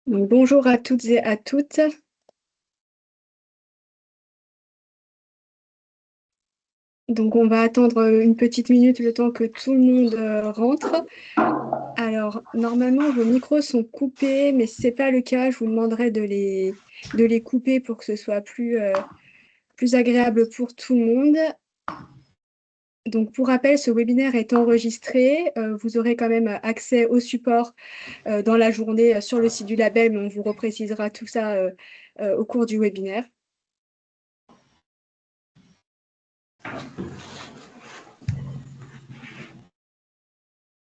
Donc, bonjour à toutes et à toutes. Donc, on va attendre une petite minute le temps que tout le monde rentre. Alors, normalement, vos micros sont coupés, mais si ce n'est pas le cas, je vous demanderai de les couper pour que ce soit plus agréable pour tout le monde. Donc, pour rappel, ce webinaire est enregistré. Vous aurez quand même accès au support dans la journée sur le site du label, mais on vous reprécisera tout ça au cours du webinaire.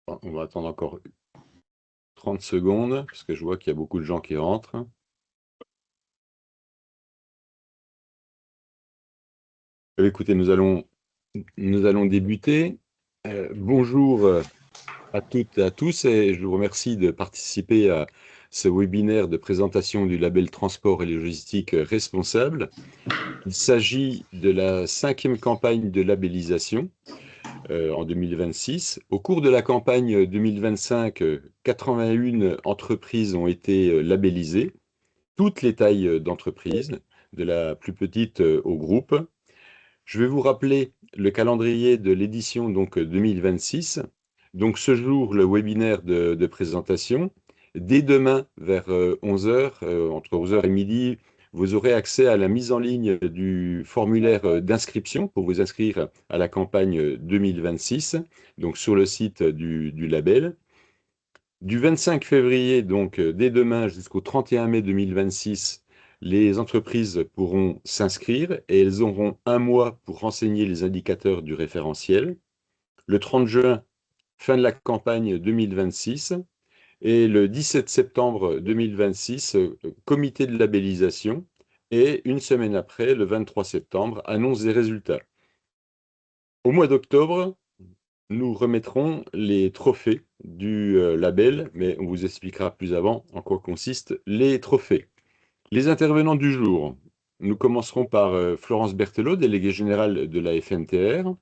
On va attendre encore 30 secondes, parce que je vois qu'il y a beaucoup de gens qui rentrent. Écoutez, nous allons débuter. Bonjour à toutes et à tous, et je vous remercie de participer à ce webinaire de présentation du label Transport et Logistique Responsable. Il s'agit de la 5e campagne de labellisation en 2026. Au cours de la campagne 2025, 81 entreprises ont été labellisées, toutes les tailles d'entreprise, de la plus petite au groupe. Je vais vous rappeler le calendrier de l'édition 2026. Donc ce jour, le webinaire de présentation. Dès demain, vers 11 h, entre 11 h et midi, vous aurez accès à la mise en ligne du formulaire d'inscription pour vous inscrire à la campagne 2026, donc sur le site du label. Du 25 février, donc dès demain jusqu'au 31 mai 2026, les entreprises pourront s'inscrire et elles auront un mois pour renseigner les indicateurs du référentiel. Le 30 juin, fin de la campagne 2026. Et le 17 septembre 2026, comité de labellisation. Et une semaine après, le 23 septembre, annonce des résultats. Au mois d'octobre, nous remettrons les trophées du label, mais on vous expliquera plus avant en quoi consistent les trophées. Les intervenants du jour, nous commencerons par Florence Berthelot, déléguée générale de la FNTR.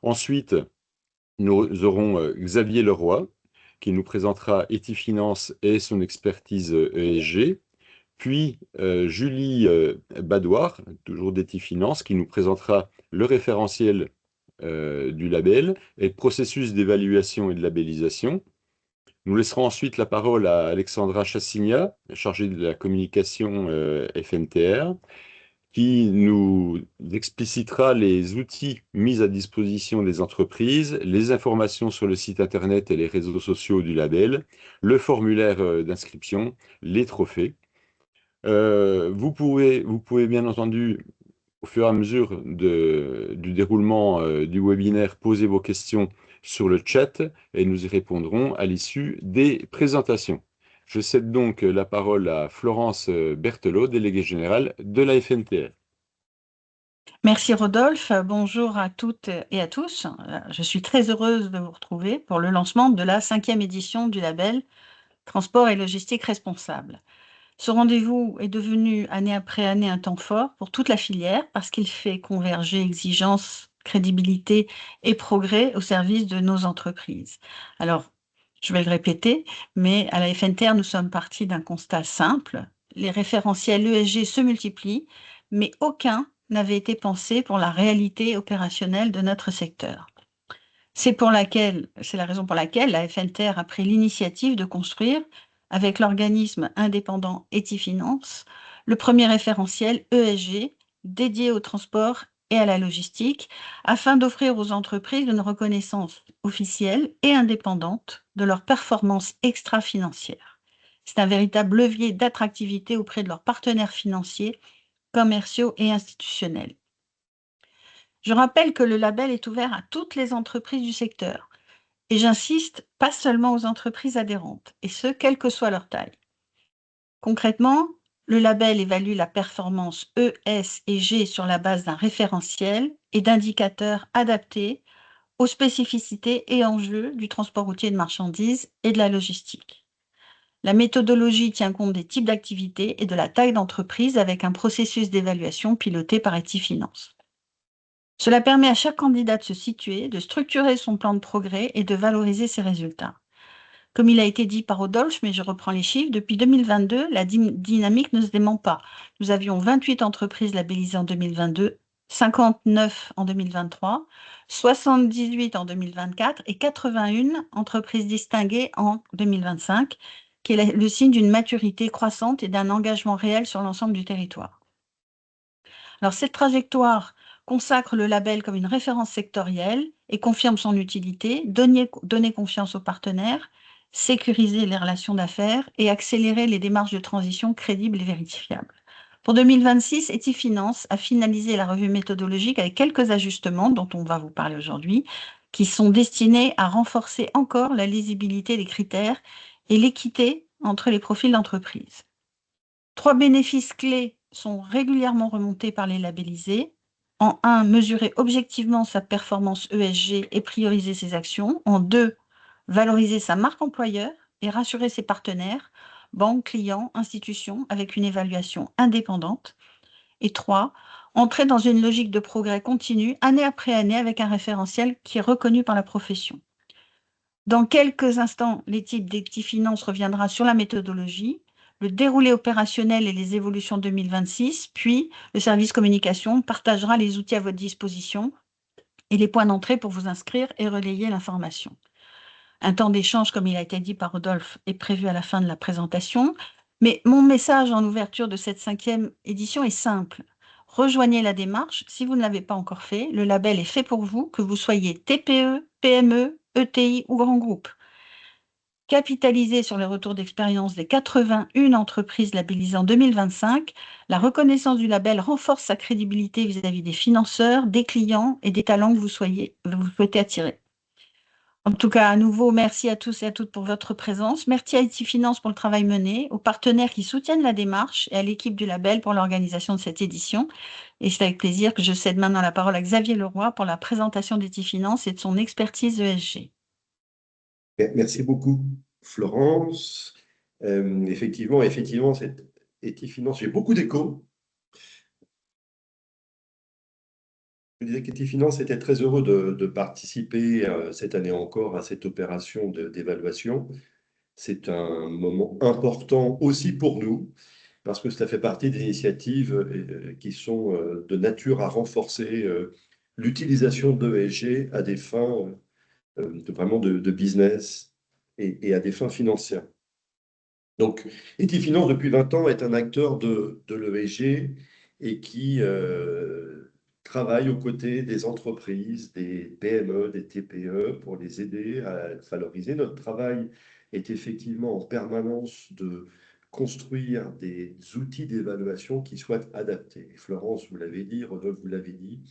Ensuite, nous aurons Xavier Leroy, qui nous présentera Etifinance et son expertise ESG. Puis Julie Badoir, toujours d'Etifinance, qui nous présentera le référentiel du label et le processus d'évaluation et de labellisation. Nous laisserons ensuite la parole à Alexandra Chassigna, chargée de la communication FNTR, qui nous explicitera les outils mis à disposition des entreprises, les informations sur le site internet et les réseaux sociaux du label, le formulaire d'inscription, les trophées. Vous pouvez bien entendu, au fur et à mesure du déroulement du webinaire, poser vos questions sur le chat et nous y répondrons à l'issue des présentations. Je cède donc la parole à Florence Berthelot, déléguée générale de la FNTR. Merci Rodolphe, bonjour à toutes et à tous. Je suis très heureuse de vous retrouver pour le lancement de la 5e édition du label Transport et Logistique Responsable. Ce rendez-vous est devenu année après année un temps fort pour toute la filière parce qu'il fait converger exigence, crédibilité et progrès au service de nos entreprises. Alors, je vais le répéter, mais à la FNTR, nous sommes partis d'un constat simple. Les référentiels ESG se multiplient, mais aucun n'avait été pensé pour la réalité opérationnelle de notre secteur. C'est la raison pour laquelle la FNTR a pris l'initiative de construire, avec l'organisme indépendant Etifinance, le premier référentiel ESG dédié au transport et à la logistique, afin d'offrir aux entreprises une reconnaissance officielle et indépendante de leurs performances extra-financières. C'est un véritable levier d'attractivité auprès de leurs partenaires financiers, commerciaux et institutionnels. Je rappelle que le label est ouvert à toutes les entreprises du secteur. Et j'insiste, pas seulement aux entreprises adhérentes, et ce, quelle que soit leur taille. Concrètement, le label évalue la performance E, S et G sur la base d'un référentiel et d'indicateurs adaptés aux spécificités et enjeux du transport routier de marchandises et de la logistique. La méthodologie tient compte des types d'activités et de la taille d'entreprise avec un processus d'évaluation piloté par Etifinance. Cela permet à chaque candidat de se situer, de structurer son plan de progrès et de valoriser ses résultats. Comme il a été dit par Rodolphe, mais je reprends les chiffres, depuis 2022, la dynamique ne se dément pas. Nous avions 28 entreprises labellisées en 2022, 59 en 2023, 78 en 2024 et 81 entreprises distinguées en 2025, qui est le signe d'une maturité croissante et d'un engagement réel sur l'ensemble du territoire. Alors, cette trajectoire consacre le label comme une référence sectorielle et confirme son utilité, donner confiance aux partenaires, sécuriser les relations d'affaires et accélérer les démarches de transition crédibles et vérifiables. Pour 2026, Etifinance a finalisé la revue méthodologique avec quelques ajustements dont on va vous parler aujourd'hui, qui sont destinés à renforcer encore la lisibilité des critères et l'équité entre les profils d'entreprise. 3 bénéfices clés sont régulièrement remontés par les labellisés. En 1, mesurer objectivement sa performance ESG et prioriser ses actions. En 2, valoriser sa marque employeur et rassurer ses partenaires, banques, clients, institutions, avec une évaluation indépendante. Et 3, entrer dans une logique de progrès continu, année après année, avec un référentiel qui est reconnu par la profession. Dans quelques instants, l'équipe d'Ectifinance reviendra sur la méthodologie, le déroulé opérationnel et les évolutions 2026, puis le service communication partagera les outils à votre disposition et les points d'entrée pour vous inscrire et relayer l'information. Un temps d'échange, comme il a été dit par Rodolphe, est prévu à la fin de la présentation, mais mon message en ouverture de cette 5e édition est simple. Rejoignez la démarche si vous ne l'avez pas encore fait. Le label est fait pour vous, que vous soyez TPE, PME, ETI ou grand groupe. Capitaliser sur les retours d'expérience des 81 entreprises labellisées en 2025, la reconnaissance du label renforce sa crédibilité vis-à-vis des financeurs, des clients et des talents que vous souhaitez attirer. En tout cas, à nouveau, merci à tous et à toutes pour votre présence. Merci à Etifinance pour le travail mené, aux partenaires qui soutiennent la démarche et à l'équipe du label pour l'organisation de cette édition. Et c'est avec plaisir que je cède maintenant la parole à Xavier Leroy pour la présentation d'Etifinance et de son expertise ESG. Merci beaucoup, Florence. Effectivement, cette Etifinance, j'ai beaucoup d'échos. Je disais qu'Etifinance était très heureux de participer cette année encore à cette opération d'évaluation. C'est un moment important aussi pour nous, parce que cela fait partie des initiatives qui sont de nature à renforcer l'utilisation de l'ESG à des fins vraiment de business et à des fins financières. Donc, Etifinance, depuis 20 ans, est un acteur de l'ESG et qui travaille aux côtés des entreprises, des PME, des TPE, pour les aider à valoriser. Notre travail est effectivement en permanence de construire des outils d'évaluation qui soient adaptés. Et Florence, vous l'avez dit, Rodolphe, vous l'avez dit,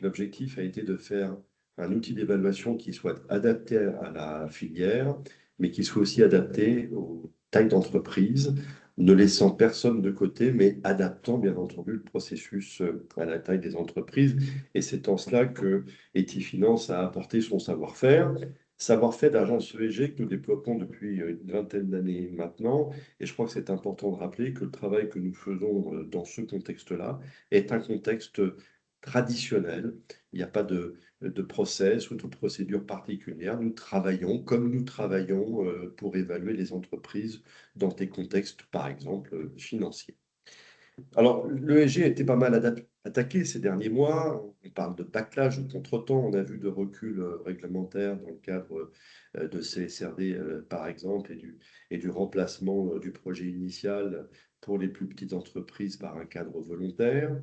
l'objectif a été de faire un outil d'évaluation qui soit adapté à la filière, mais qui soit aussi adapté aux tailles d'entreprise, ne laissant personne de côté, mais adaptant bien entendu le processus à la taille des entreprises. Et c'est en cela que Etifinance a apporté son savoir-faire d'agence ESG que nous développons depuis une vingtaine d'années maintenant. Et je crois que c'est important de rappeler que le travail que nous faisons dans ce contexte-là est un contexte traditionnel. Il n'y a pas de process ou de procédure particulière. Nous travaillons comme nous travaillons pour évaluer les entreprises dans des contextes, par exemple, financiers. Alors, l'ESG a été pas mal attaqué ces derniers mois. On parle de backlash, de contretemps. On a vu de recul réglementaire dans le cadre de CSRD, par exemple, et du remplacement du projet initial pour les plus petites entreprises par un cadre volontaire.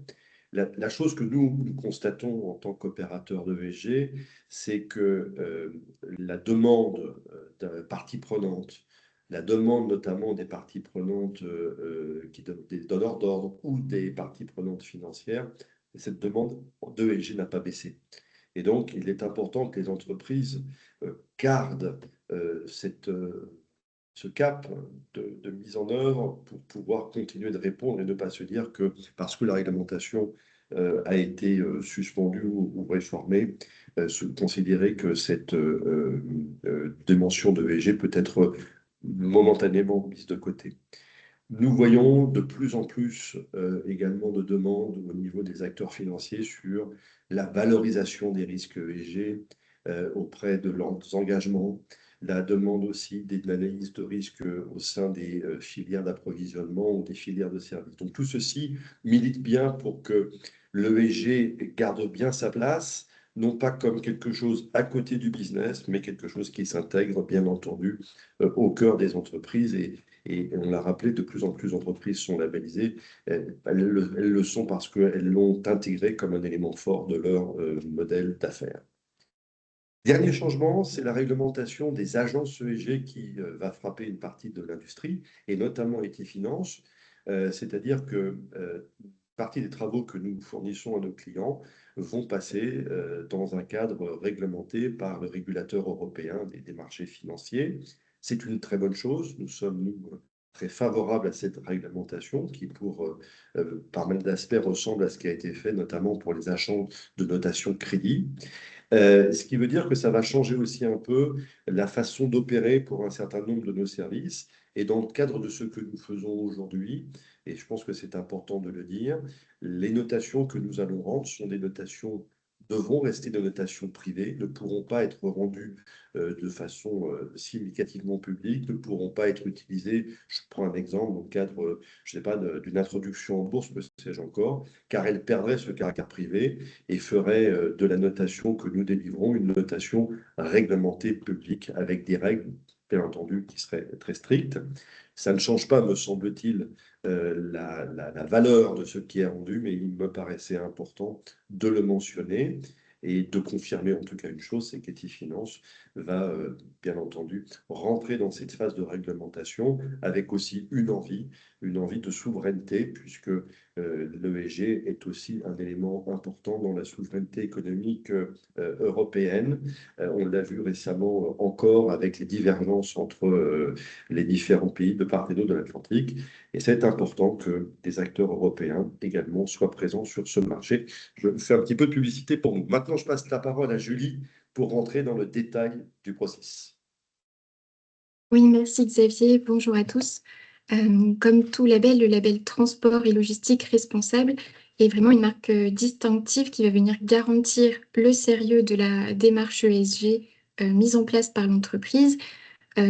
La chose que nous constatons en tant qu'opérateurs de l'ESG, c'est que la demande de parties prenantes, la demande notamment des parties prenantes des donneurs d'ordre ou des parties prenantes financières, cette demande de ESG n'a pas baissé. Et donc, il est important que les entreprises gardent ce cap de mise en œuvre pour pouvoir continuer de répondre et ne pas se dire que parce que la réglementation a été suspendue ou réformée, considérer que cette dimension de ESG peut être momentanément mise de côté. Nous voyons de plus en plus également de demandes au niveau des acteurs financiers sur la valorisation des risques ESG auprès de leurs engagements, la demande aussi d'analyse de risque au sein des filières d'approvisionnement ou des filières de services. Donc tout ceci milite bien pour que l'ESG garde bien sa place, non pas comme quelque chose à côté du business, mais quelque chose qui s'intègre bien entendu au cœur des entreprises. Et on l'a rappelé, de plus en plus d'entreprises sont labellisées. Elles le sont parce qu'elles l'ont intégré comme un élément fort de leur modèle d'affaires. Dernier changement, c'est la réglementation des agences ESG qui va frapper une partie de l'industrie, et notamment Equifinance. C'est-à-dire que une partie des travaux que nous fournissons à nos clients vont passer dans un cadre réglementé par le régulateur européen des marchés financiers. C'est une très bonne chose. Nous sommes, nous, très favorables à cette réglementation qui, pour pas mal d'aspects, ressemble à ce qui a été fait notamment pour les agences de notation crédit. Ce qui veut dire que ça va changer aussi un peu la façon d'opérer pour un certain nombre de nos services. Et dans le cadre de ce que nous faisons aujourd'hui, et je pense que c'est important de le dire, les notations que nous allons rendre sont des notations, devront rester des notations privées, ne pourront pas être rendues de façon significativement publique, ne pourront pas être utilisées, je prends un exemple, dans le cadre, je ne sais pas, d'une introduction en bourse, que sais-je encore, car elles perdraient ce caractère privé et ferait de la notation que nous délivrons une notation réglementée publique avec des règles, bien entendu, qui seraient très strictes. Ça ne change pas, me semble-t-il, la valeur de ce qui est rendu, mais il me paraissait important de le mentionner et de confirmer en tout cas une chose, c'est qu'Equifinance va bien entendu rentrer dans cette phase de réglementation avec aussi une envie de souveraineté, puisque l'ESG est aussi un élément important dans la souveraineté économique européenne. On l'a vu récemment encore avec les divergences entre les différents pays de part et d'autre de l'Atlantique. Et c'est important que des acteurs européens également soient présents sur ce marché. Je fais un petit peu de publicité pour nous. Maintenant, je passe la parole à Julie pour rentrer dans le détail du processus. Oui, merci Xavier. Bonjour à tous. Comme tout label, le label transport et logistique responsable est vraiment une marque distinctive qui va venir garantir le sérieux de la démarche ESG mise en place par l'entreprise,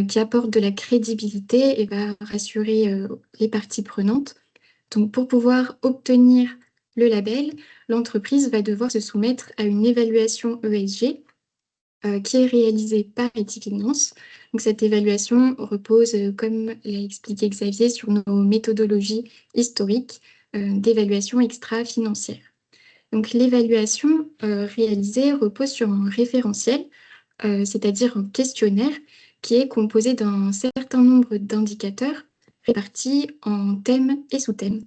qui apporte de la crédibilité et va rassurer les parties prenantes. Donc, pour pouvoir obtenir le label, l'entreprise va devoir se soumettre à une évaluation ESG qui est réalisée par Equifinance. Donc, cette évaluation repose, comme l'a expliqué Xavier, sur nos méthodologies historiques d'évaluation extra-financière. Donc, l'évaluation réalisée repose sur un référentiel, c'est-à-dire un questionnaire qui est composé d'un certain nombre d'indicateurs répartis en thèmes et sous-thèmes.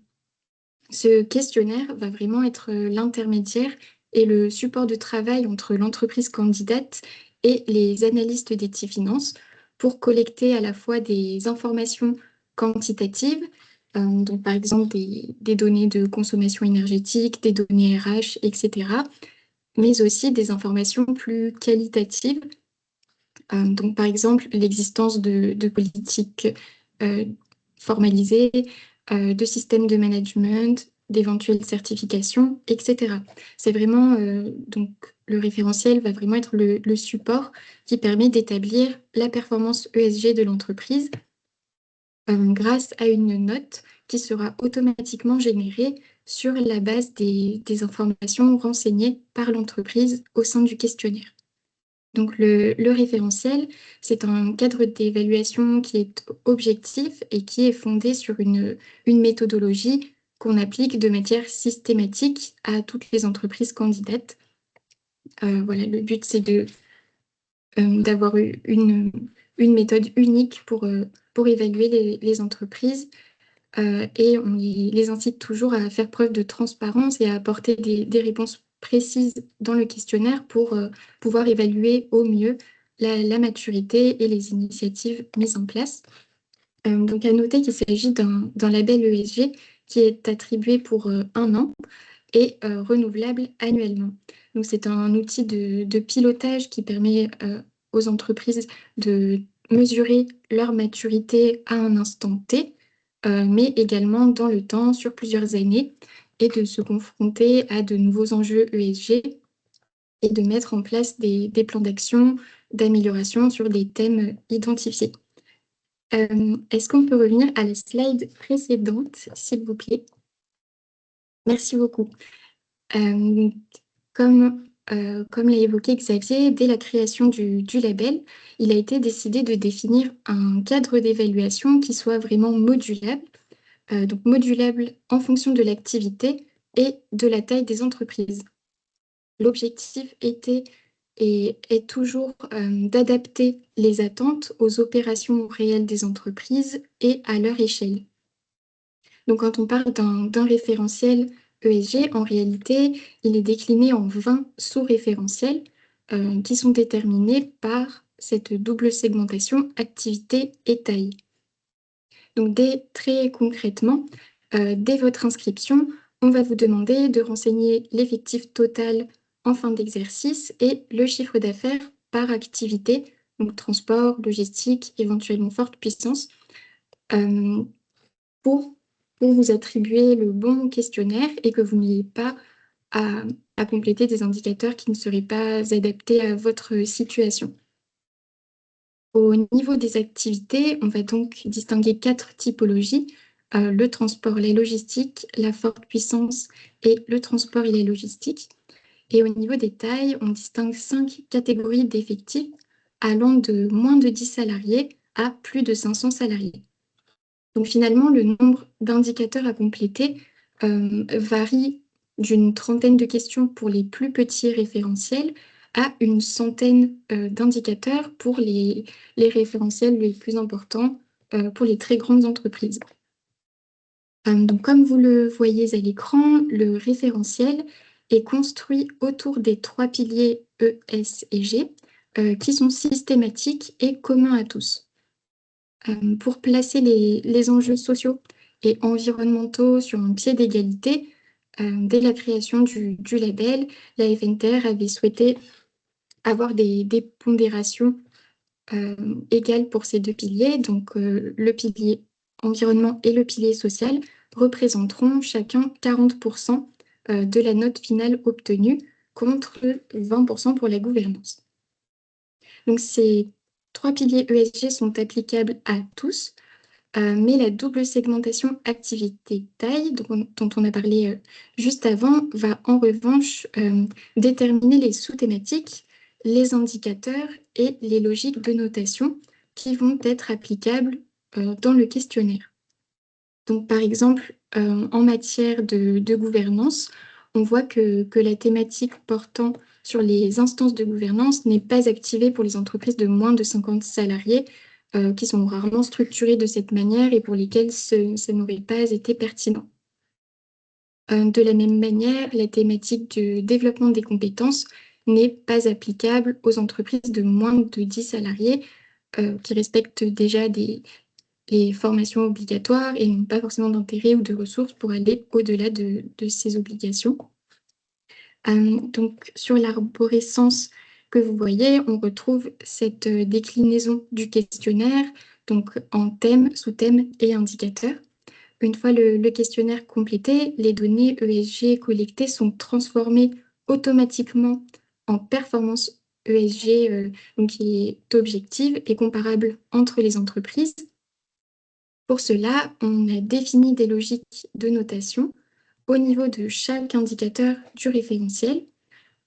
Ce questionnaire va vraiment être l'intermédiaire et le support de travail entre l'entreprise candidate et les analystes d'Equifinance pour collecter à la fois des informations quantitatives, donc par exemple des données de consommation énergétique, des données RH, etc., mais aussi des informations plus qualitatives, donc par exemple l'existence de politiques formalisées, de systèmes de management, d'éventuelles certifications, etc. C'est vraiment, donc le référentiel va vraiment être le support qui permet d'établir la performance ESG de l'entreprise grâce à une note qui sera automatiquement générée sur la base des informations renseignées par l'entreprise au sein du questionnaire. Donc le référentiel, c'est un cadre d'évaluation qui est objectif et qui est fondé sur une méthodologie qu'on applique de manière systématique à toutes les entreprises candidates. Voilà, le but, c'est d'avoir une méthode unique pour évaluer les entreprises. Et on les incite toujours à faire preuve de transparence et à apporter des réponses précises dans le questionnaire pour pouvoir évaluer au mieux la maturité et les initiatives mises en place. Donc à noter qu'il s'agit d'un label ESG qui est attribué pour 1 an et renouvelable annuellement. Donc c'est un outil de pilotage qui permet aux entreprises de mesurer leur maturité à un instant T, mais également dans le temps, sur plusieurs années, et de se confronter à de nouveaux enjeux ESG et de mettre en place des plans d'action d'amélioration sur des thèmes identifiés. Est-ce qu'on peut revenir à la slide précédente, s'il vous plaît? Merci beaucoup. Comme l'a évoqué Xavier, dès la création du label, il a été décidé de définir un cadre d'évaluation qui soit vraiment modulable, donc modulable en fonction de l'activité et de la taille des entreprises. L'objectif était et est toujours d'adapter les attentes aux opérations réelles des entreprises et à leur échelle. Donc, quand on parle d'un référentiel ESG, en réalité, il est décliné en 20 sous-référentiels qui sont déterminés par cette double segmentation activité et taille. Donc, très concrètement, dès votre inscription, on va vous demander de renseigner l'effectif total en fin d'exercice et le chiffre d'affaires par activité, donc transport, logistique, éventuellement forte puissance, pour vous attribuer le bon questionnaire et que vous n'ayez pas à compléter des indicateurs qui ne seraient pas adaptés à votre situation. Au niveau des activités, on va donc distinguer 4 typologies, le transport, la logistique, la forte puissance et le transport et la logistique. Et au niveau des tailles, on distingue 5 catégories d'effectifs allant de moins de 10 salariés à plus de 500 salariés. Donc finalement, le nombre d'indicateurs à compléter varie d'une trentaine de questions pour les plus petits référentiels à une centaine d'indicateurs pour les référentiels les plus importants pour les très grandes entreprises. Donc comme vous le voyez à l'écran, le référentiel est construit autour des 3 piliers E, S et G qui sont systématiques et communs à tous. Pour placer les enjeux sociaux et environnementaux sur un pied d'égalité, dès la création du label, la FNTR avait souhaité avoir des pondérations égales pour ces 2 piliers. Donc, le pilier environnement et le pilier social représenteront chacun 40% de la note finale obtenue contre 20% pour la gouvernance. Donc, ces 3 piliers ESG sont applicables à tous, mais la double segmentation activité-taille, dont on a parlé juste avant, va en revanche déterminer les sous-thématiques, les indicateurs et les logiques de notation qui vont être applicables dans le questionnaire. Donc, par exemple, en matière de gouvernance, on voit que la thématique portant sur les instances de gouvernance n'est pas activée pour les entreprises de moins de 50 salariés, qui sont rarement structurées de cette manière et pour lesquelles ça n'aurait pas été pertinent. De la même manière, la thématique du développement des compétences n'est pas applicable aux entreprises de moins de 10 salariés qui respectent déjà les formations obligatoires et n'ont pas forcément d'intérêt ou de ressources pour aller au-delà de ces obligations. Donc, sur l'arborescence que vous voyez, on retrouve cette déclinaison du questionnaire, donc en thèmes, sous-thèmes et indicateurs. Une fois le questionnaire complété, les données ESG collectées sont transformées automatiquement en performance ESG, donc qui est objective et comparable entre les entreprises. Pour cela, on a défini des logiques de notation au niveau de chaque indicateur du référentiel.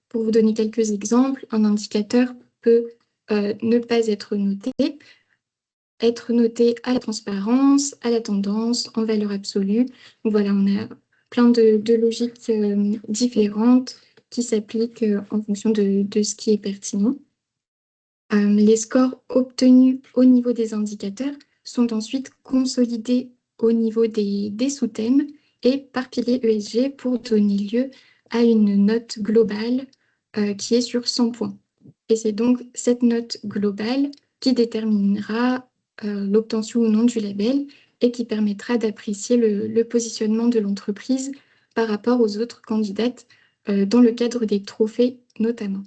Pour vous donner quelques exemples, un indicateur peut ne pas être noté à la transparence, à la tendance, en valeur absolue. Donc voilà, on a plein de logiques différentes qui s'appliquent en fonction de ce qui est pertinent. Les scores obtenus au niveau des indicateurs sont ensuite consolidés au niveau des sous-thèmes et par pilier ESG pour donner lieu à une note globale qui est sur 100 points. Et c'est donc cette note globale qui déterminera l'obtention ou non du label et qui permettra d'apprécier le positionnement de l'entreprise par rapport aux autres candidates dans le cadre des trophées notamment.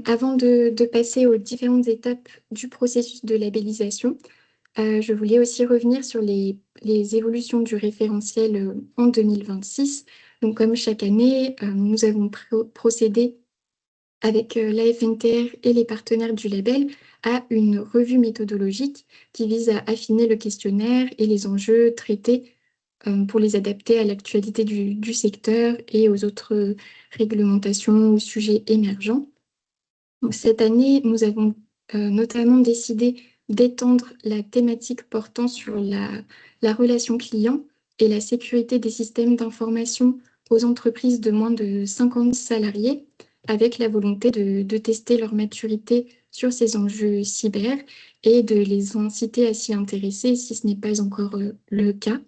Avant de passer aux différentes étapes du processus de labellisation, je voulais aussi revenir sur les évolutions du référentiel en 2026. Donc, comme chaque année, nous avons procédé avec l'AFNTR et les partenaires du label, à une revue méthodologique qui vise à affiner le questionnaire et les enjeux traités pour les adapter à l'actualité du secteur et aux autres réglementations ou sujets émergents. Donc, cette année, nous avons notamment décidé d'étendre la thématique portant sur la relation client et la sécurité des systèmes d'information aux entreprises de moins de 50 salariés, avec la volonté de tester leur maturité sur ces enjeux cyber et de les inciter à s'y intéresser si ce n'est pas encore le cas.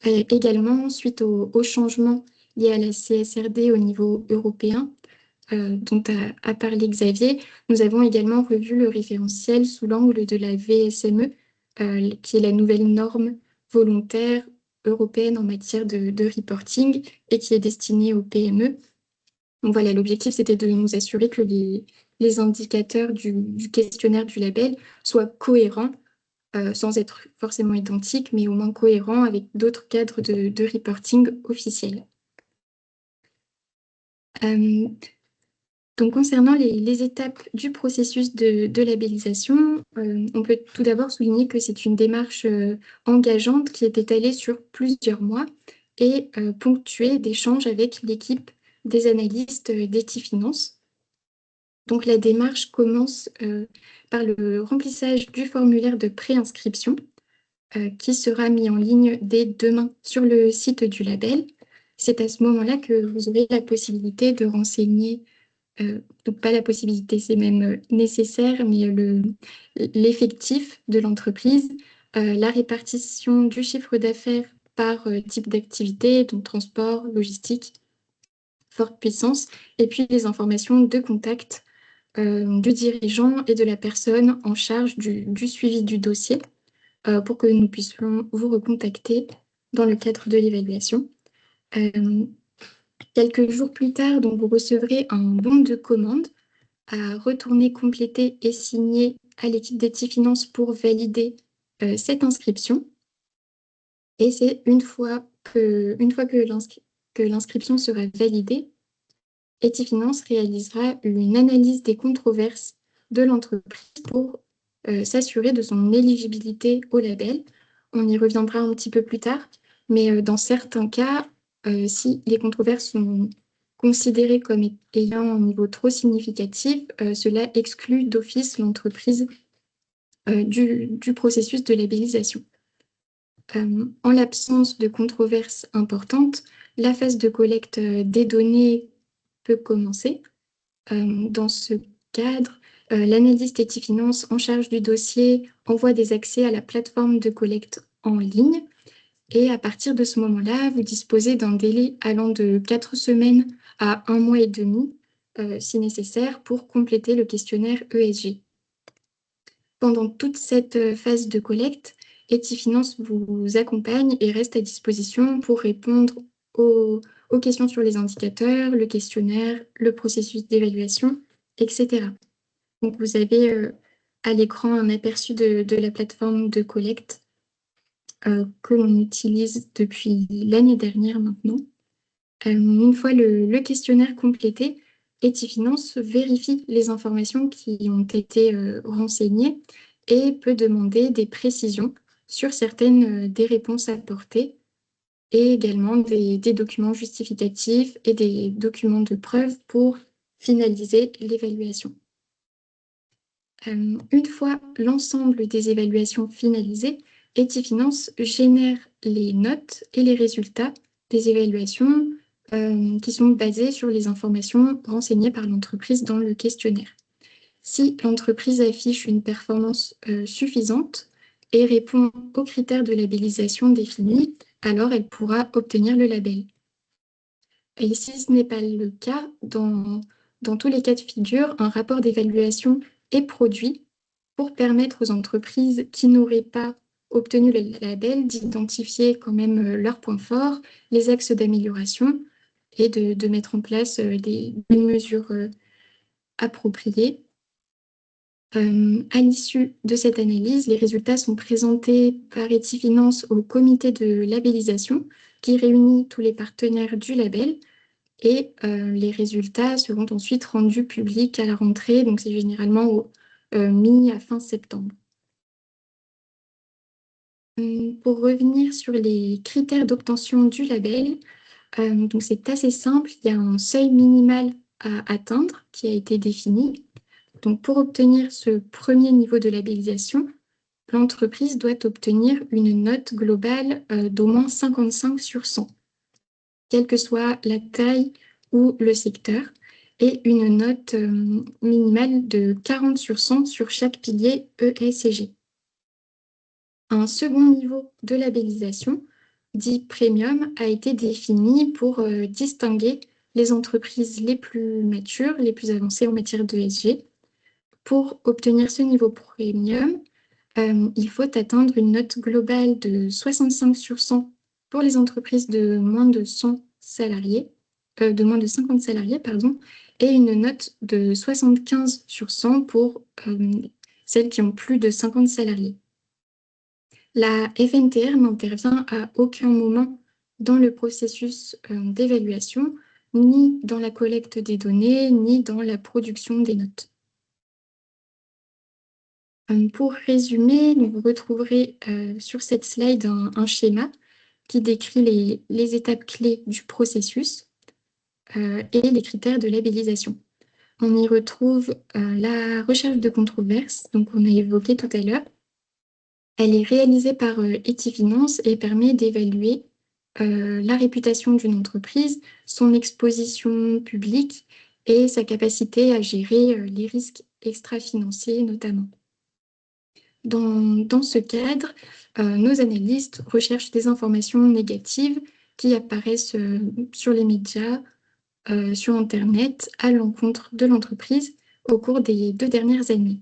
Également, suite aux changements liés à la CSRD au niveau européen, dont a parlé Xavier, nous avons également revu le référentiel sous l'angle de la VSME, qui est la nouvelle norme volontaire européenne en matière de reporting et qui est destinée aux PME. Donc voilà, l'objectif, c'était de nous assurer que les indicateurs du questionnaire du label soient cohérents, sans être forcément identiques, mais au moins cohérents avec d'autres cadres de reporting officiels. Donc, concernant les étapes du processus de labellisation, on peut tout d'abord souligner que c'est une démarche engageante qui est étalée sur plusieurs mois et ponctuée d'échanges avec l'équipe des analystes d'Etifinance. Donc, la démarche commence par le remplissage du formulaire de préinscription qui sera mis en ligne dès demain sur le site du label. C'est à ce moment-là que vous aurez la possibilité de renseigner donc pas la possibilité, c'est même nécessaire, mais l'effectif de l'entreprise, la répartition du chiffre d'affaires par type d'activité, donc transport, logistique, forte puissance, et puis les informations de contact du dirigeant et de la personne en charge du suivi du dossier pour que nous puissions vous recontacter dans le cadre de l'évaluation. Quelques jours plus tard, donc, vous recevrez un bon de commande à retourner compléter et signer à l'équipe d'Etifinance pour valider cette inscription. Et c'est une fois que l'inscription sera validée, Etifinance réalisera une analyse des controverses de l'entreprise pour s'assurer de son éligibilité au label. On y reviendra un petit peu plus tard, mais dans certains cas, si les controverses sont considérées comme ayant un niveau trop significatif, cela exclut d'office l'entreprise du processus de labellisation. En l'absence de controverses importantes, la phase de collecte des données peut commencer. Dans ce cadre, l'analyste Etifinance en charge du dossier envoie des accès à la plateforme de collecte en ligne. Et à partir de ce moment-là, vous disposez d'un délai allant de 4 semaines à 1 mois et demi, si nécessaire, pour compléter le questionnaire ESG. Pendant toute cette phase de collecte, Etifinance vous accompagne et reste à disposition pour répondre aux questions sur les indicateurs, le questionnaire, le processus d'évaluation, etc. Donc, vous avez à l'écran un aperçu de la plateforme de collecte que l'on utilise depuis l'année dernière maintenant. Une fois le questionnaire complété, Etifinance vérifie les informations qui ont été renseignées et peut demander des précisions sur certaines des réponses apportées et également des documents justificatifs et des documents de preuve pour finaliser l'évaluation. Une fois l'ensemble des évaluations finalisées, Etifinance génère les notes et les résultats des évaluations qui sont basées sur les informations renseignées par l'entreprise dans le questionnaire. Si l'entreprise affiche une performance suffisante et répond aux critères de labellisation définis, alors elle pourra obtenir le label. Et si ce n'est pas le cas, dans tous les cas de figure, un rapport d'évaluation est produit pour permettre aux entreprises qui n'auraient pas obtenu le label d'identifier quand même leurs points forts, les axes d'amélioration et de mettre en place des mesures appropriées. À l'issue de cette analyse, les résultats sont présentés par Etifinance au comité de labellisation qui réunit tous les partenaires du label et les résultats seront ensuite rendus publics à la rentrée, donc c'est généralement au mi à fin septembre. Pour revenir sur les critères d'obtention du label, donc c'est assez simple, il y a un seuil minimal à atteindre qui a été défini. Donc pour obtenir ce premier niveau de labellisation, l'entreprise doit obtenir une note globale d'au moins 55 sur 100, quelle que soit la taille ou le secteur, et une note minimale de 40 sur 100 sur chaque pilier ESG. Un second niveau de labellisation, dit premium, a été défini pour distinguer les entreprises les plus matures, les plus avancées en matière d'ESG. Pour obtenir ce niveau premium, il faut atteindre une note globale de 65 sur 100 pour les entreprises de moins de 100 salariés, de moins de 50 salariés, pardon, et une note de 75 sur 100 pour celles qui ont plus de 50 salariés. La FNTR n'intervient à aucun moment dans le processus d'évaluation, ni dans la collecte des données, ni dans la production des notes. Pour résumer, vous retrouverez sur cette slide un schéma qui décrit les étapes clés du processus et les critères de labellisation. On y retrouve la recherche de controverses, donc on a évoqué tout à l'heure. Elle est réalisée par Etifinance et permet d'évaluer la réputation d'une entreprise, son exposition publique et sa capacité à gérer les risques extra-financiers notamment. Dans ce cadre, nos analystes recherchent des informations négatives qui apparaissent sur les médias, sur Internet, à l'encontre de l'entreprise au cours des 2 dernières années.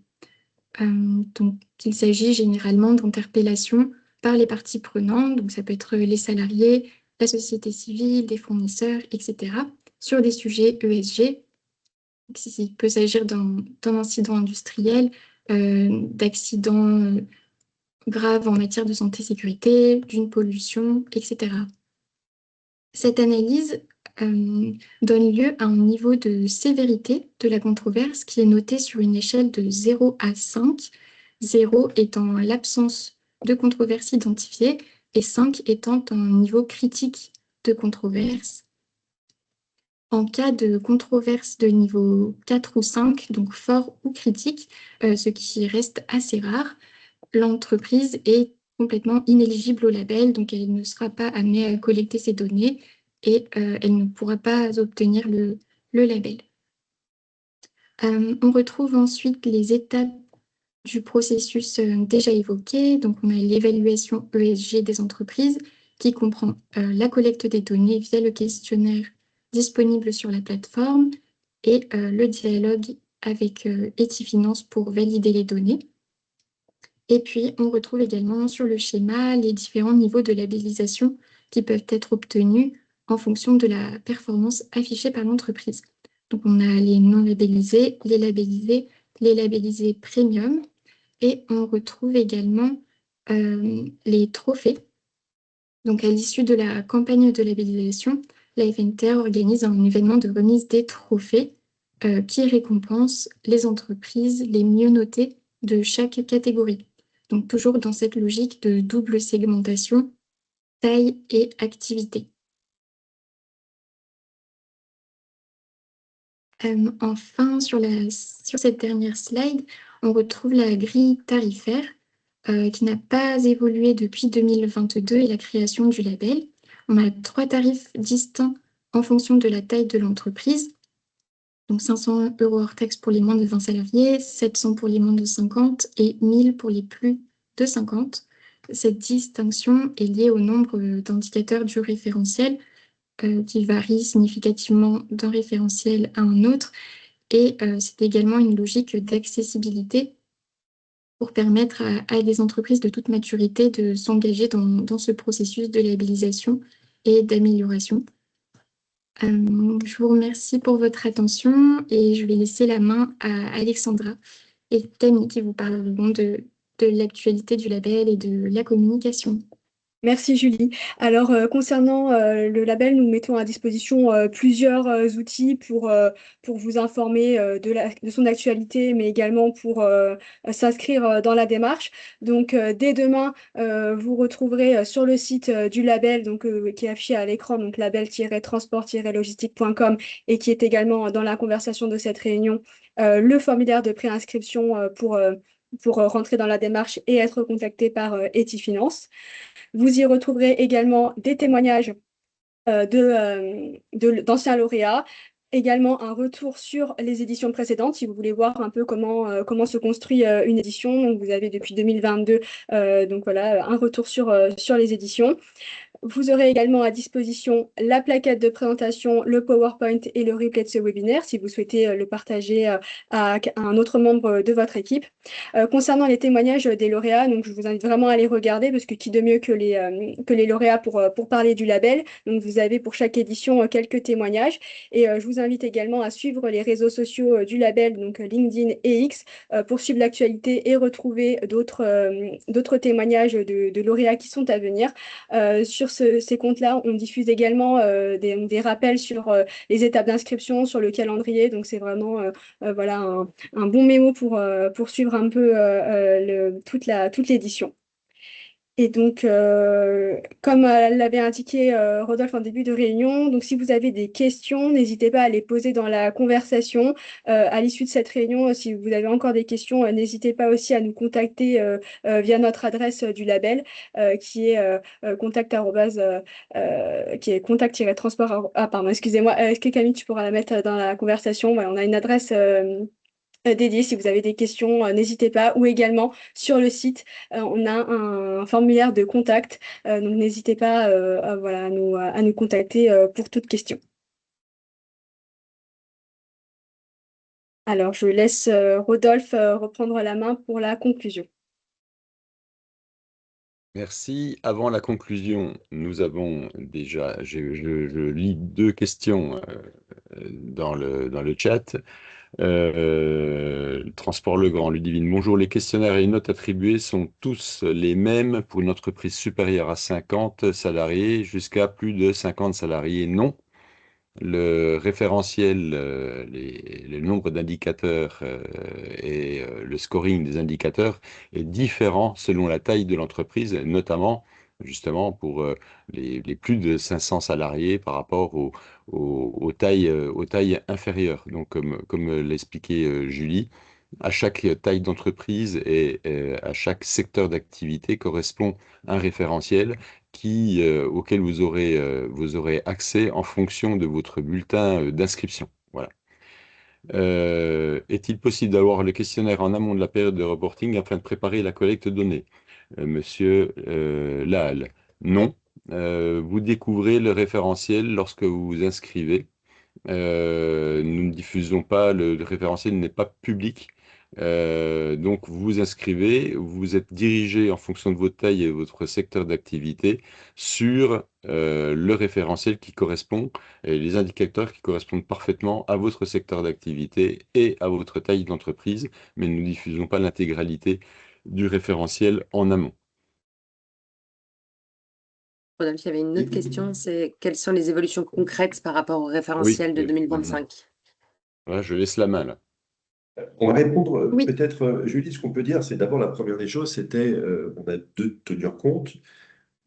Donc, il s'agit généralement d'interpellations par les parties prenantes, donc ça peut être les salariés, la société civile, des fournisseurs, etc., sur des sujets ESG. Il peut s'agir d'un incident industriel, d'accidents graves en matière de santé-sécurité, d'une pollution, etc. Cette analyse donne lieu à un niveau de sévérité de la controverse qui est noté sur une échelle de 0 à 5, 0 étant l'absence de controverse identifiée et 5 étant un niveau critique de controverse. En cas de controverse de niveau 4 ou 5, donc fort ou critique, ce qui reste assez rare, l'entreprise est complètement inéligible au label, donc elle ne sera pas amenée à collecter ces données et elle ne pourra pas obtenir le label. On retrouve ensuite les étapes du processus déjà évoqué. Donc, on a l'évaluation ESG des entreprises qui comprend la collecte des données via le questionnaire disponible sur la plateforme et le dialogue avec Etifinance pour valider les données. Et puis, on retrouve également sur le schéma les différents niveaux de labellisation qui peuvent être obtenus en fonction de la performance affichée par l'entreprise. Donc, on a les non labellisés, les labellisés premium, et on retrouve également les trophées. Donc, à l'issue de la campagne de labellisation, la FNTR organise un événement de remise des trophées qui récompense les entreprises les mieux notées de chaque catégorie. Donc, toujours dans cette logique de double segmentation, taille et activité. Enfin, sur cette dernière slide, on retrouve la grille tarifaire qui n'a pas évolué depuis 2022 et la création du label. On a 3 tarifs distincts en fonction de la taille de l'entreprise. Donc 500 € hors taxe pour les moins de 20 salariés, 700 pour les moins de 50 et 1000 pour les plus de 50. Cette distinction est liée au nombre d'indicateurs du référentiel qui varie significativement d'un référentiel à un autre. Et c'est également une logique d'accessibilité pour permettre à des entreprises de toute maturité de s'engager dans ce processus de labellisation et d'amélioration. Je vous remercie pour votre attention et je vais laisser la main à Alexandra et Tammy qui vous parleront de l'actualité du label et de la communication. Merci Julie. Alors concernant le label, nous mettons à disposition plusieurs outils pour vous informer de son actualité, mais également pour s'inscrire dans la démarche. Donc dès demain, vous retrouverez sur le site du label, donc, qui est affiché à l'écran, donc label-transport-logistique.com, et qui est également dans la conversation de cette réunion, le formulaire de préinscription pour rentrer dans la démarche et être contacté par Etifinance. Vous y retrouverez également des témoignages d'anciens lauréats, également un retour sur les éditions précédentes, si vous voulez voir un peu comment se construit une édition. Donc, vous avez depuis 2022, donc voilà, un retour sur les éditions. Vous aurez également à disposition la plaquette de présentation, le PowerPoint et le replay de ce webinaire si vous souhaitez le partager à un autre membre de votre équipe. Concernant les témoignages des lauréats, donc je vous invite vraiment à les regarder parce que qui de mieux que les lauréats pour parler du label. Donc vous avez pour chaque édition quelques témoignages et je vous invite également à suivre les réseaux sociaux du label, donc LinkedIn et X, pour suivre l'actualité et retrouver d'autres témoignages de lauréats qui sont à venir. Sur ces comptes-là, on diffuse également des rappels sur les étapes d'inscription, sur le calendrier. Donc, c'est vraiment voilà, un bon mémo pour suivre un peu toute l'édition. Et donc, comme l'avait indiqué Rodolphe en début de réunion, donc si vous avez des questions, n'hésitez pas à les poser dans la conversation. À l'issue de cette réunion, si vous avez encore des questions, n'hésitez pas aussi à nous contacter via notre adresse du label, qui est contact-transport. Ah, pardon, excusez-moi. Est-ce que Camille, tu pourras la mettre dans la conversation? Voilà, on a une adresse dédié. Si vous avez des questions, n'hésitez pas. Ou également sur le site, on a un formulaire de contact. Donc n'hésitez pas voilà, à nous contacter pour toute question. Alors, je laisse Rodolphe reprendre la main pour la conclusion. Merci. Avant la conclusion, nous avons déjà, je lis deux questions dans le chat. Transport Legrand, Ludivine. Bonjour, les questionnaires et les notes attribuées sont tous les mêmes pour une entreprise supérieure à 50 salariés jusqu'à plus de 50 salariés? Non. Le référentiel, le nombre d'indicateurs et le scoring des indicateurs est différent selon la taille de l'entreprise, notamment justement pour les plus de 500 salariés par rapport aux tailles inférieures. Donc, comme l'expliquait Julie, à chaque taille d'entreprise et à chaque secteur d'activité correspond un référentiel auquel vous aurez accès en fonction de votre bulletin d'inscription. Voilà. Est-il possible d'avoir le questionnaire en amont de la période de reporting afin de préparer la collecte de données? Monsieur Laal, non. Vous découvrez le référentiel lorsque vous vous inscrivez. Nous ne diffusons pas, le référentiel n'est pas public. Donc vous vous inscrivez, vous êtes dirigé en fonction de votre taille et de votre secteur d'activité sur le référentiel qui correspond et les indicateurs qui correspondent parfaitement à votre secteur d'activité et à votre taille d'entreprise, mais nous ne diffusons pas l'intégralité du référentiel en amont. Rodolphe, il y avait une autre question, c'est quelles sont les évolutions concrètes par rapport au référentiel de 2025? Voilà, je laisse la main là. On va répondre Oui. peut-être, Julie, ce qu'on peut dire, c'est d'abord la première des choses, c'était on a de tenir compte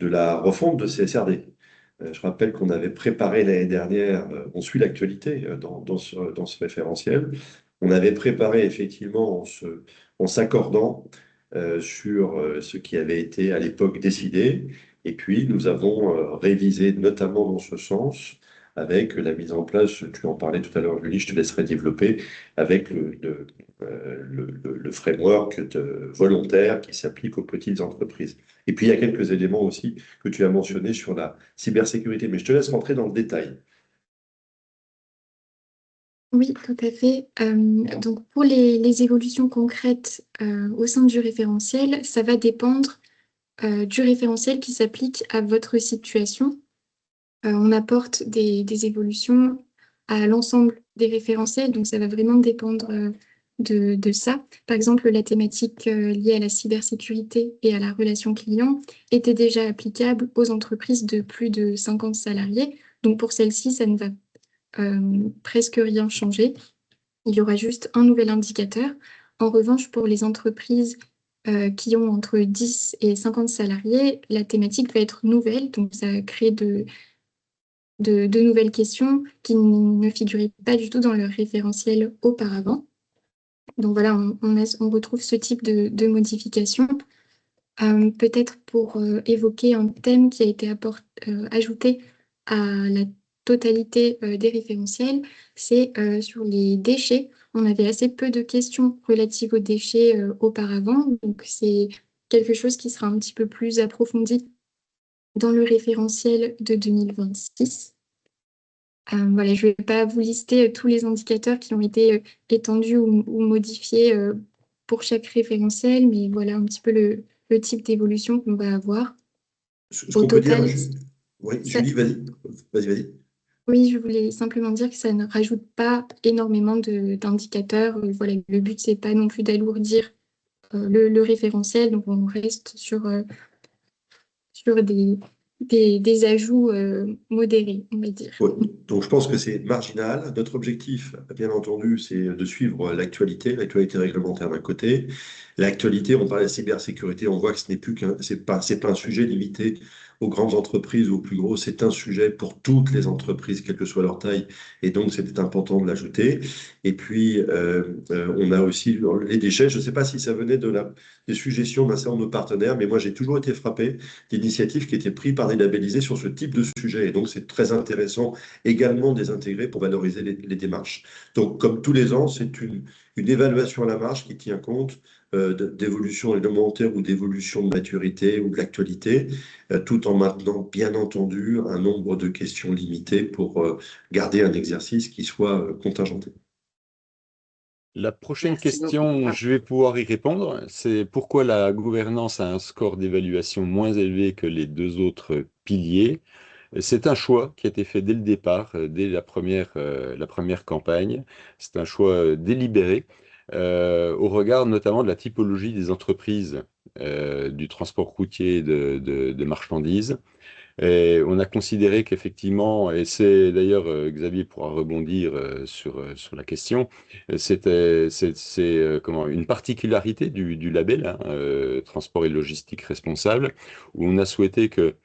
de la refonte de CSRD. Je rappelle qu'on avait préparé l'année dernière, on suit l'actualité dans ce référentiel, on avait préparé effectivement en s'accordant sur ce qui avait été à l'époque décidé, et puis nous avons révisé notamment dans ce sens avec la mise en place, tu en parlais tout à l'heure Julie, je te laisserai développer, avec le framework volontaire qui s'applique aux petites entreprises. Et puis il y a quelques éléments aussi que tu as mentionnés sur la cybersécurité, mais je te laisse rentrer dans le détail. Oui, tout à fait. Donc pour les évolutions concrètes au sein du référentiel, ça va dépendre du référentiel qui s'applique à votre situation. On apporte des évolutions à l'ensemble des référentiels, donc ça va vraiment dépendre de ça. Par exemple, la thématique liée à la cybersécurité et à la relation client était déjà applicable aux entreprises de plus de 50 salariés. Donc pour celle-ci, ça ne va presque rien changer. Il y aura juste un nouvel indicateur. En revanche, pour les entreprises qui ont entre 10 et 50 salariés, la thématique va être nouvelle. Donc ça crée de nouvelles questions qui ne figuraient pas du tout dans le référentiel auparavant. Donc voilà, on retrouve ce type de modification. Peut-être pour évoquer un thème qui a été ajouté à la totalité des référentiels, c'est sur les déchets. On avait assez peu de questions relatives aux déchets auparavant, donc c'est quelque chose qui sera un petit peu plus approfondi dans le référentiel de 2026. Voilà, je ne vais pas vous lister tous les indicateurs qui ont été étendus ou modifiés pour chaque référentiel, mais voilà un petit peu le type d'évolution qu'on va avoir. Ce Au qu'on peut dire, total, oui, ça- Julie, vas-y. oui, je voulais simplement dire que ça ne rajoute pas énormément d'indicateurs. Voilà, le but, c'est pas non plus d'alourdir le référentiel, donc on reste sur des ajouts modérés, on va dire. Ouais, donc je pense que c'est marginal. Notre objectif, bien entendu, c'est de suivre l'actualité réglementaire d'un côté. L'actualité, on parle de la cybersécurité, on voit que ce n'est plus c'est pas un sujet limité aux grandes entreprises ou aux plus gros, c'est un sujet pour toutes les entreprises, quelle que soit leur taille, et donc c'était important de l'ajouter. Et puis, on a aussi les déchets. Je ne sais pas si ça venait des suggestions d'un certain nombre de partenaires, mais moi j'ai toujours été frappé d'initiatives qui étaient prises par des labellisés sur ce type de sujet. Et donc, c'est très intéressant également de les intégrer pour valoriser les démarches. Donc, comme tous les ans, c'est une évaluation à la marge qui tient compte d'évolution réglementaire ou d'évolution de maturité ou de l'actualité, tout en maintenant, bien entendu, un nombre de questions limitées pour garder un exercice qui soit contingenté. La prochaine Merci beaucoup. question, je vais pouvoir y répondre. C'est pourquoi la gouvernance a un score d'évaluation moins élevé que les deux autres piliers. C'est un choix qui a été fait dès le départ, dès la première campagne. C'est un choix délibéré, au regard notamment de la typologie des entreprises du transport routier de marchandises. Et on a considéré qu'effectivement, et c'est d'ailleurs, Xavier pourra rebondir sur la question, comment, une particularité du label, hein, Transport et Logistique Responsable, où on a souhaité que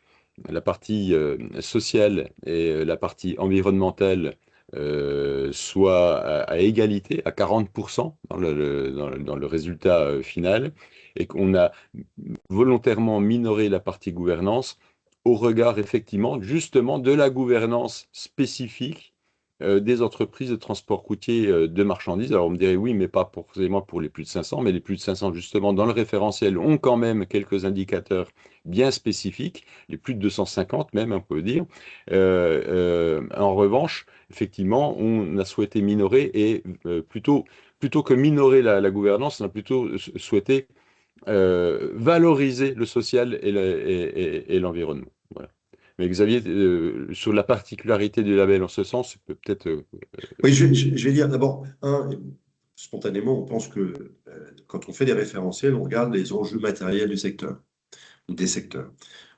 la partie sociale et la partie environnementale soient à égalité, à 40% dans le résultat final, et qu'on a volontairement minoré la partie gouvernance au regard effectivement justement de la gouvernance spécifique des entreprises de transport routier de marchandises. Alors on me dirait oui, mais pas forcément pour les plus de 500, mais les plus de 500 justement dans le référentiel ont quand même quelques indicateurs bien spécifiques, les plus de 250 même on peut dire. En revanche, effectivement, on a souhaité minorer et plutôt que minorer la gouvernance, on a plutôt souhaité valoriser le social et l'environnement. Voilà. Mais Xavier, sur la particularité du label en ce sens, peut-être. Oui, je vais dire d'abord, spontanément, on pense que quand on fait des référentiels, on regarde les enjeux matériels du secteur ou des secteurs.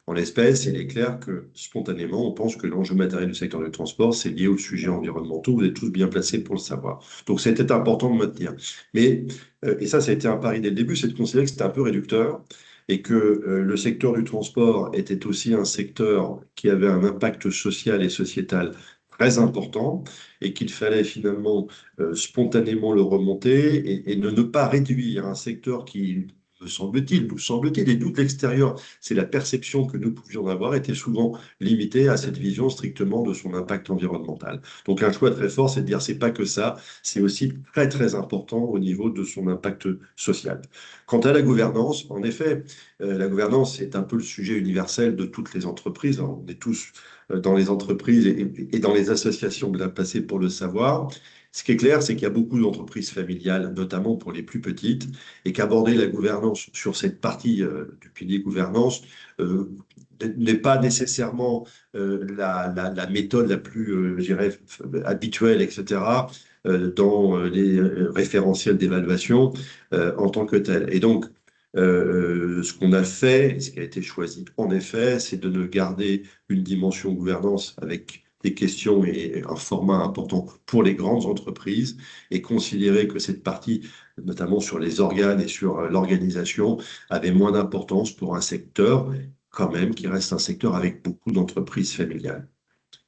En l'espèce, il est clair que spontanément, on pense que l'enjeu matériel du secteur du transport, c'est lié aux sujets environnementaux. Vous êtes tous bien placés pour le savoir. Donc, c'était important de maintenir. Mais, et ça a été un pari dès le début, c'est de considérer que c'était un peu réducteur et que le secteur du transport était aussi un secteur qui avait un impact social et sociétal très important et qu'il fallait finalement spontanément le remonter et ne pas réduire un secteur qui nous semble-t-il, et nous de l'extérieur, c'est la perception que nous pouvions avoir, était souvent limitée à cette vision strictement de son impact environnemental. Donc un choix très fort, c'est de dire c'est pas que ça, c'est aussi très très important au niveau de son impact social. Quant à la gouvernance, en effet, la gouvernance est un peu le sujet universel de toutes les entreprises. Alors, on est tous dans les entreprises et dans les associations bien passées pour le savoir. Ce qui est clair, c'est qu'il y a beaucoup d'entreprises familiales, notamment pour les plus petites, et qu'aborder la gouvernance sur cette partie du pilier gouvernance n'est pas nécessairement la méthode la plus, je dirais, habituelle, etc. dans les référentiels d'évaluation en tant que tel. Et donc, ce qu'on a fait, ce qui a été choisi en effet, c'est de ne garder une dimension gouvernance avec des questions et un format important pour les grandes entreprises et considérer que cette partie, notamment sur les organes et sur l'organisation, avait moins d'importance pour un secteur quand même qui reste un secteur avec beaucoup d'entreprises familiales.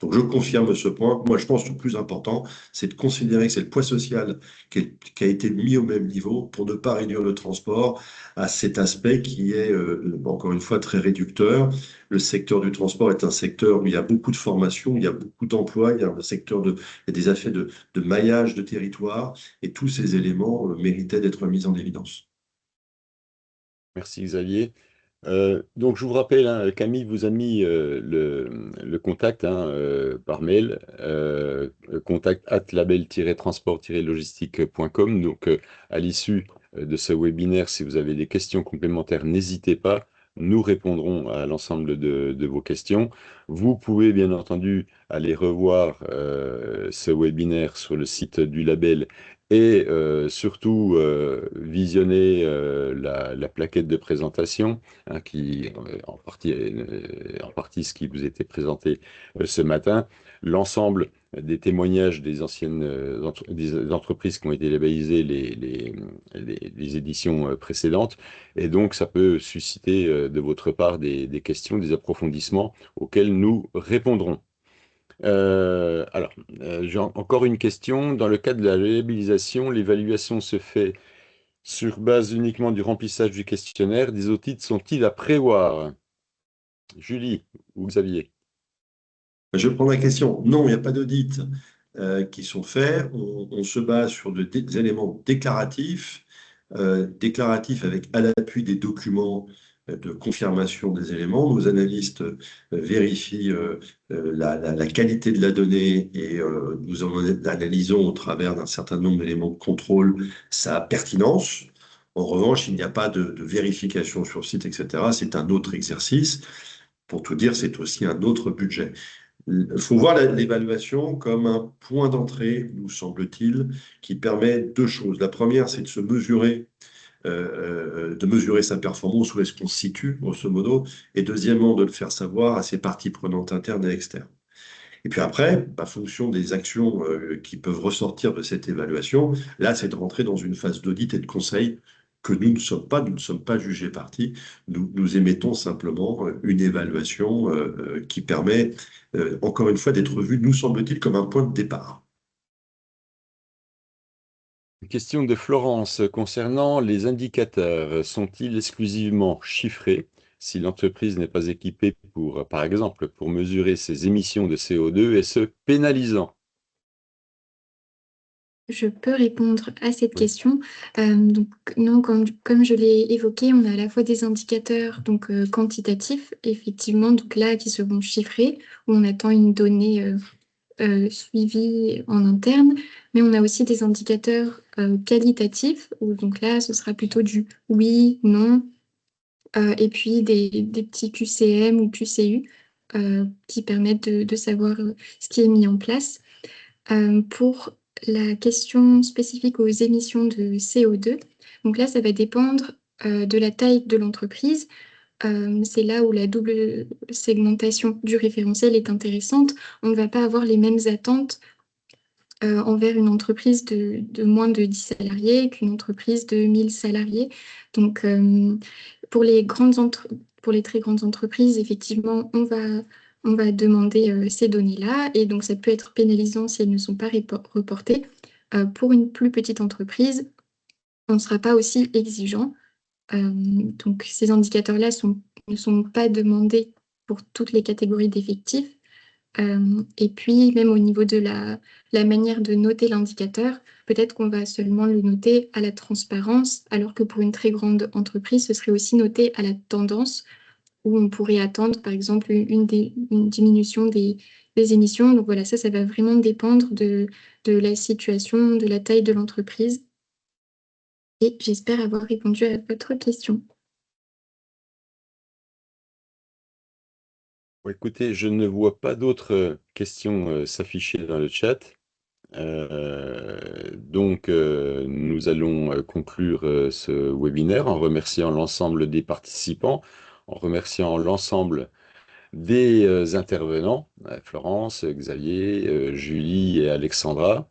Donc je confirme ce point. Moi, je pense que le plus important, c'est de considérer que c'est le poids social qui a été mis au même niveau pour ne pas réduire le transport à cet aspect qui est, encore une fois, très réducteur. Le secteur du transport est un secteur où il y a beaucoup de formation, il y a beaucoup d'emplois, il y a il y a des effets de maillage de territoire, et tous ces éléments méritaient d'être mis en évidence. Merci Xavier. Donc je vous rappelle, hein, Camille vous a mis le contact hein, par mail, contact@label-transport-logistique.com. Donc à l'issue de ce webinaire, si vous avez des questions complémentaires, n'hésitez pas. Nous répondrons à l'ensemble de vos questions. Vous pouvez bien entendu aller revoir ce webinaire sur le site du label et surtout visionner la plaquette de présentation hein, qui en partie ce qui vous était présenté ce matin, l'ensemble des témoignages des anciennes des entreprises qui ont été labellisées les éditions précédentes, et donc ça peut susciter de votre part des questions, des approfondissements auxquels nous répondrons. J'ai encore une question. Dans le cadre de la labellisation, l'évaluation se fait sur base uniquement du remplissage du questionnaire. Des audits sont-ils à prévoir? Julie ou Xavier? Je prends la question. Non, il n'y a pas d'audit qui sont faits. On se base sur des éléments déclaratifs, déclaratifs avec à l'appui des documents de confirmation des éléments. Nos analystes vérifient la qualité de la donnée et nous en analysons au travers d'un certain nombre d'éléments de contrôle sa pertinence. En revanche, il n'y a pas de vérification sur site, etc. C'est un autre exercice. Pour tout dire, c'est aussi un autre budget. Il faut voir l'évaluation comme un point d'entrée, nous semble-t-il, qui permet deux choses. La première, c'est de mesurer sa performance, où est-ce qu'on se situe, grosso modo, et deuxièmement, de le faire savoir à ses parties prenantes internes et externes. Et puis après, en fonction des actions qui peuvent ressortir de cette évaluation, là, c'est de rentrer dans une phase d'audit et de conseil que nous ne sommes pas jugés partis. Nous émettons simplement une évaluation qui permet, encore une fois, d'être vue, nous semble-t-il, comme un point de départ. Une question de Florence concernant les indicateurs. Sont-ils exclusivement chiffrés si l'entreprise n'est pas équipée pour, par exemple, pour mesurer ses émissions de CO2, est-ce pénalisant? Je peux répondre à cette question. Donc, non, comme je l'ai évoqué, on a à la fois des indicateurs donc, quantitatifs, effectivement, donc là, qui seront chiffrés, où on attend une donnée suivie en interne, mais on a aussi des indicateurs qualitatifs, où donc là, ce sera plutôt du oui, non, et puis des petits QCM ou QCU qui permettent de savoir ce qui est mis en place. Pour la question spécifique aux émissions de CO2, donc là, ça va dépendre de la taille de l'entreprise. C'est là où la double segmentation du référentiel est intéressante. On ne va pas avoir les mêmes attentes envers une entreprise de moins de 10 salariés qu'une entreprise de 1000 salariés. Donc, pour les très grandes entreprises, effectivement, on va demander ces données-là, et donc ça peut être pénalisant si elles ne sont pas reportées. Pour une plus petite entreprise, on ne sera pas aussi exigeant. Donc ces indicateurs-là ne sont pas demandés pour toutes les catégories d'effectifs. Et puis même au niveau de la manière de noter l'indicateur, peut-être qu'on va seulement le noter à la transparence, alors que pour une très grande entreprise, ce serait aussi noté à la tendance, où on pourrait attendre, par exemple, une diminution des émissions. Donc voilà, ça va vraiment dépendre de la situation, de la taille de l'entreprise. Et j'espère avoir répondu à votre question. Écoutez, je ne vois pas d'autres questions s'afficher dans le chat. Nous allons conclure ce webinaire en remerciant l'ensemble des participants, en remerciant l'ensemble des intervenants, Florence, Xavier, Julie et Alexandra.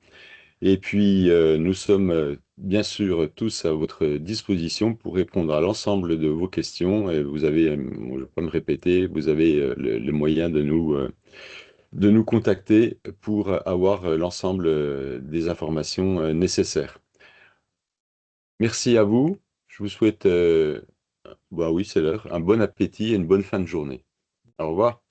Et puis, nous sommes bien sûr tous à votre disposition pour répondre à l'ensemble de vos questions. Et vous avez, je ne vais pas me répéter, vous avez le moyen de nous contacter pour avoir l'ensemble des informations nécessaires. Merci à vous. Je vous souhaite, bah oui, c'est l'heure, un bon appétit et une bonne fin de journée. Au revoir.